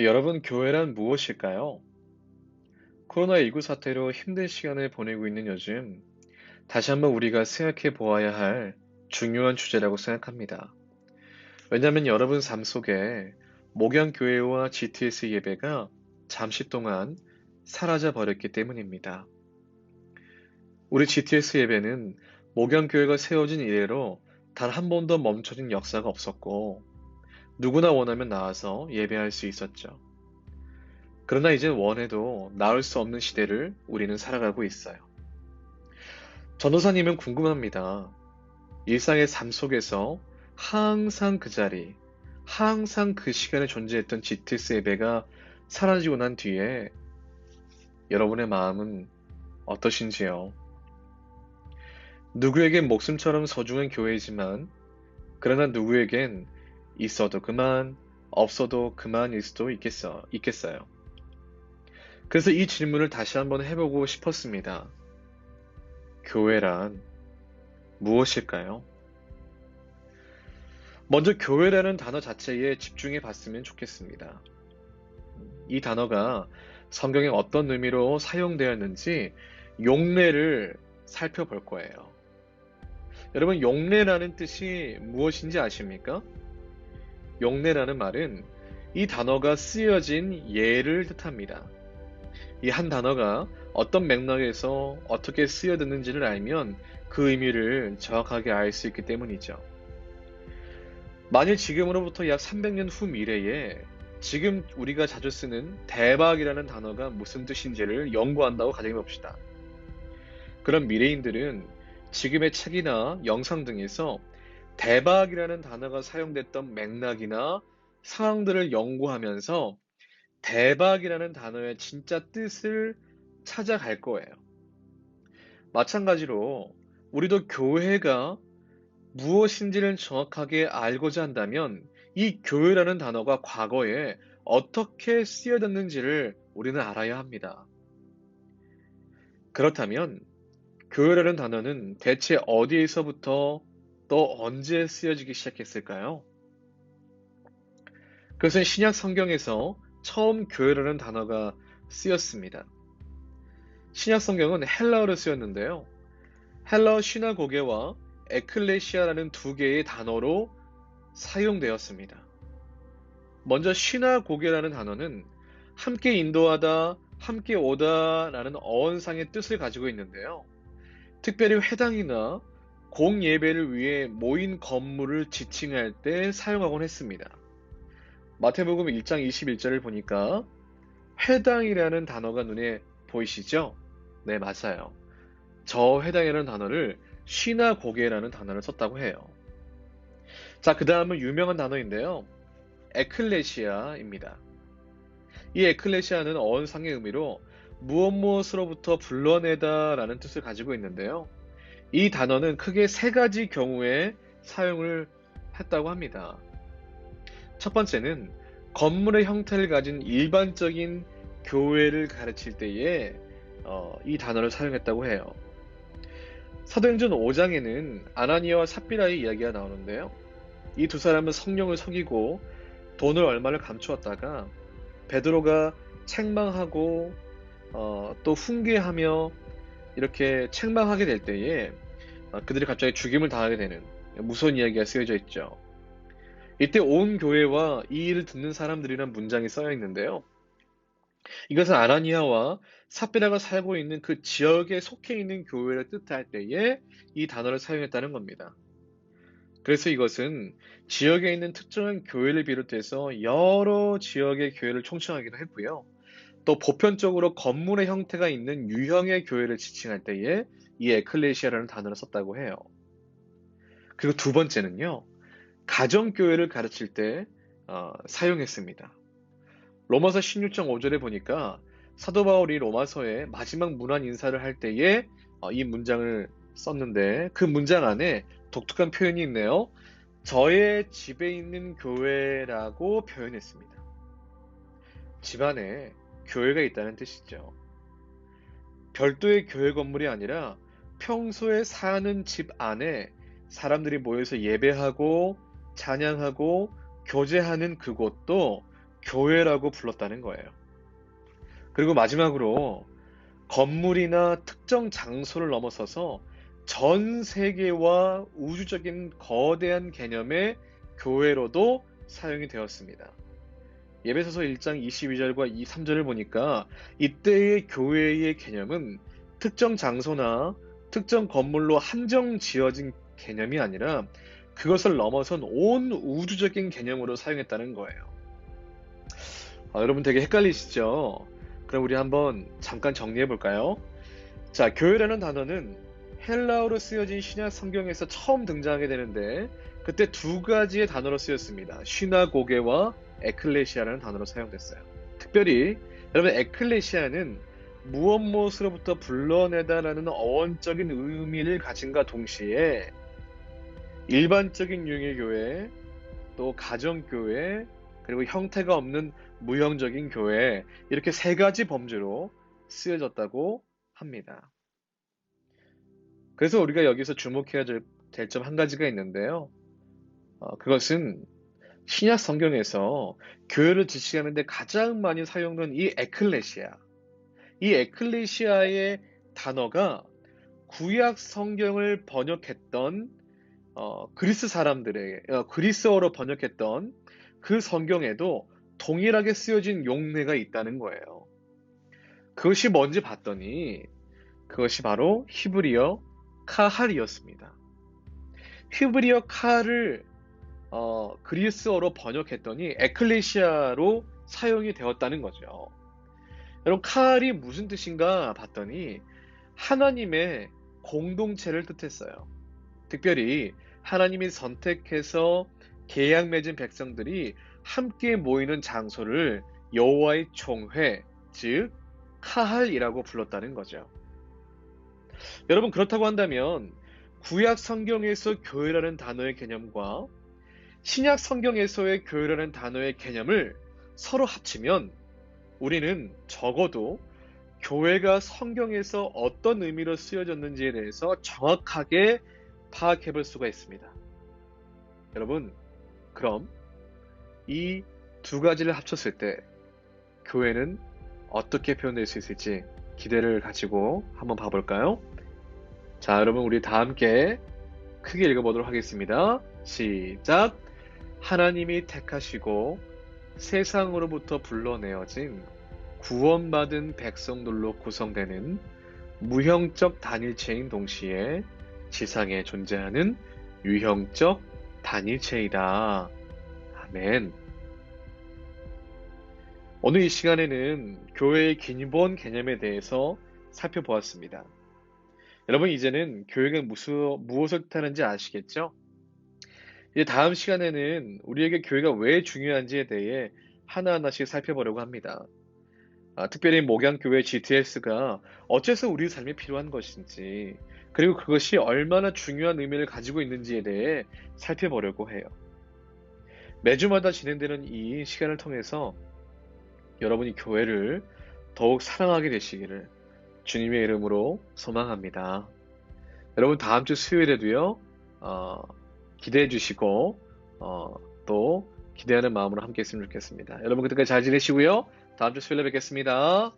여러분, 교회란 무엇일까요? 코로나19 사태로 힘든 시간을 보내고 있는 요즘, 다시 한번 우리가 생각해 보아야 할 중요한 주제라고 생각합니다. 왜냐하면 여러분 삶 속에 목양교회와 GTS 예배가 잠시 동안 사라져 버렸기 때문입니다. 우리 GTS 예배는 목양교회가 세워진 이래로 단 한 번도 멈춰진 역사가 없었고, 누구나 원하면 나와서 예배할 수 있었죠. 그러나 이제 원해도 나을 수 없는 시대를 우리는 살아가고 있어요. 전도사님은 궁금합니다. 일상의 삶 속에서 항상 그 자리, 항상 그 시간에 존재했던 GTS 예배가 사라지고 난 뒤에 여러분의 마음은 어떠신지요? 누구에겐 목숨처럼 소중한 교회이지만, 그러나 누구에겐 있어도 그만, 없어도 그만일 수도 있겠어요. 그래서 이 질문을 다시 한번 해보고 싶었습니다. 교회란 무엇일까요? 먼저 교회라는 단어 자체에 집중해 봤으면 좋겠습니다. 이 단어가 성경에 어떤 의미로 사용되었는지 용례를 살펴볼 거예요. 여러분, 용례라는 뜻이 무엇인지 아십니까? 용례라는 말은 이 단어가 쓰여진 예를 뜻합니다. 이 한 단어가 어떤 맥락에서 어떻게 쓰여졌는지를 알면 그 의미를 정확하게 알 수 있기 때문이죠. 만일 지금으로부터 약 300년 후 미래에 지금 우리가 자주 쓰는 대박이라는 단어가 무슨 뜻인지를 연구한다고 가정해 봅시다. 그럼 미래인들은 지금의 책이나 영상 등에서 대박이라는 단어가 사용됐던 맥락이나 상황들을 연구하면서 대박이라는 단어의 진짜 뜻을 찾아갈 거예요. 마찬가지로 우리도 교회가 무엇인지를 정확하게 알고자 한다면 이 교회라는 단어가 과거에 어떻게 쓰여졌는지를 우리는 알아야 합니다. 그렇다면 교회라는 단어는 대체 어디에서부터 또 언제 쓰여지기 시작했을까요? 그것은 신약 성경에서 처음 교회라는 단어가 쓰였습니다. 신약 성경은 헬라어로 쓰였는데요. 헬라어 시나고게와 에클레시아라는 두 개의 단어로 사용되었습니다. 먼저 시나고게라는 단어는 함께 인도하다, 함께 오다라는 어원상의 뜻을 가지고 있는데요. 특별히 회당이나 공예배를 위해 모인 건물을 지칭할 때 사용하곤 했습니다. 마태복음 1장 21절을 보니까 회당이라는 단어가 눈에 보이시죠? 네, 맞아요. 저 회당이라는 단어를 시나고게라는 단어를 썼다고 해요. 자, 그 다음은 유명한 단어인데요. 에클레시아입니다. 이 에클레시아는 어원상의 의미로 무엇 무엇으로부터 불러내다 라는 뜻을 가지고 있는데요. 이 단어는 크게 세 가지 경우에 사용을 했다고 합니다. 첫 번째는 건물의 형태를 가진 일반적인 교회를 가르칠 때에 이 단어를 사용했다고 해요. 사도행전 5장에는 아나니아와 삽비라의 이야기가 나오는데요. 이 두 사람은 성령을 속이고 돈을 얼마를 감추었다가 베드로가 책망하고 또 훈계하며 이렇게 책망하게 될 때에 그들이 갑자기 죽임을 당하게 되는 무서운 이야기가 쓰여져 있죠. 이때 온 교회와 이 일을 듣는 사람들이란 문장이 써여 있는데요. 이것은 아나니아와 삽비라가 살고 있는 그 지역에 속해 있는 교회를 뜻할 때에 이 단어를 사용했다는 겁니다. 그래서 이것은 지역에 있는 특정한 교회를 비롯해서 여러 지역의 교회를 총칭하기도 했고요. 또 보편적으로 건물의 형태가 있는 유형의 교회를 지칭할 때에 이 에클레시아라는 단어를 썼다고 해요. 그리고 두 번째는요. 가정교회를 가르칠 때 사용했습니다. 로마서 16장 5절에 보니까 사도 바울이 로마서의 마지막 문안 인사를 할 때에 이 문장을 썼는데 그 문장 안에 독특한 표현이 있네요. 저의 집에 있는 교회라고 표현했습니다. 집 안에 교회가 있다는 뜻이죠. 별도의 교회 건물이 아니라 평소에 사는 집 안에 사람들이 모여서 예배하고 찬양하고 교제하는 그곳도 교회라고 불렀다는 거예요. 그리고 마지막으로 건물이나 특정 장소를 넘어서서 전 세계와 우주적인 거대한 개념의 교회로도 사용이 되었습니다. 예배소서 1장 22절과 23절을 보니까 이때의 교회의 개념은 특정 장소나 특정 건물로 한정 지어진 개념이 아니라 그것을 넘어선 온 우주적인 개념으로 사용했다는 거예요. 여러분 되게 헷갈리시죠? 그럼 우리 한번 잠깐 정리해 볼까요? 자, 교회라는 단어는 헬라어로 쓰여진 신약 성경에서 처음 등장하게 되는데 그때 두 가지의 단어로 쓰였습니다. 시나고게와 에클레시아라는 단어로 사용됐어요. 특별히 여러분 에클레시아는 무엇무엇으로부터 불러내다라는 어원적인 의미를 가진과 동시에 일반적인 유형의 교회, 또 가정교회, 그리고 형태가 없는 무형적인 교회, 이렇게 세 가지 범주로 쓰여졌다고 합니다. 그래서 우리가 여기서 주목해야 될 점 한 가지가 있는데요. 그것은 신약 성경에서 교회를 지칭하는 데 가장 많이 사용된 이 에클레시아. 이 에클레시아의 단어가 구약 성경을 번역했던 그리스 사람들의 그리스어로 번역했던 그 성경에도 동일하게 쓰여진 용례가 있다는 거예요. 그것이 뭔지 봤더니 그것이 바로 히브리어 카할이었습니다. 히브리어 카할을 그리스어로 번역했더니 에클레시아로 사용이 되었다는 거죠. 여러분 카할이 무슨 뜻인가 봤더니 하나님의 공동체를 뜻했어요. 특별히 하나님이 선택해서 계약 맺은 백성들이 함께 모이는 장소를 여호와의 총회, 즉 카할이라고 불렀다는 거죠. 여러분 그렇다고 한다면 구약 성경에서 교회라는 단어의 개념과 신약 성경에서의 교회라는 단어의 개념을 서로 합치면 우리는 적어도 교회가 성경에서 어떤 의미로 쓰여졌는지에 대해서 정확하게 파악해 볼 수가 있습니다. 여러분, 그럼 이 두 가지를 합쳤을 때 교회는 어떻게 표현될 수 있을지 기대를 가지고 한번 봐볼까요? 자, 여러분 우리 다 함께 크게 읽어보도록 하겠습니다. 시작! 하나님이 택하시고 세상으로부터 불러내어진 구원받은 백성들로 구성되는 무형적 단일체인 동시에 지상에 존재하는 유형적 단일체이다. 아멘. 오늘 이 시간에는 교회의 기본 개념에 대해서 살펴보았습니다. 여러분 이제는 교회가 무엇을 뜻하는지 아시겠죠? 이제 다음 시간에는 우리에게 교회가 왜 중요한지에 대해 하나하나씩 살펴보려고 합니다. 특별히 목양교회 GTS가 어째서 우리 삶에 필요한 것인지, 그리고 그것이 얼마나 중요한 의미를 가지고 있는지에 대해 살펴보려고 해요. 매주마다 진행되는 이 시간을 통해서 여러분이 교회를 더욱 사랑하게 되시기를 주님의 이름으로 소망합니다. 여러분 다음 주 수요일에도요, 기대해 주시고, 또 기대하는 마음으로 함께 했으면 좋겠습니다. 여러분 그때까지 잘 지내시고요. 다음 주 수요일에 뵙겠습니다.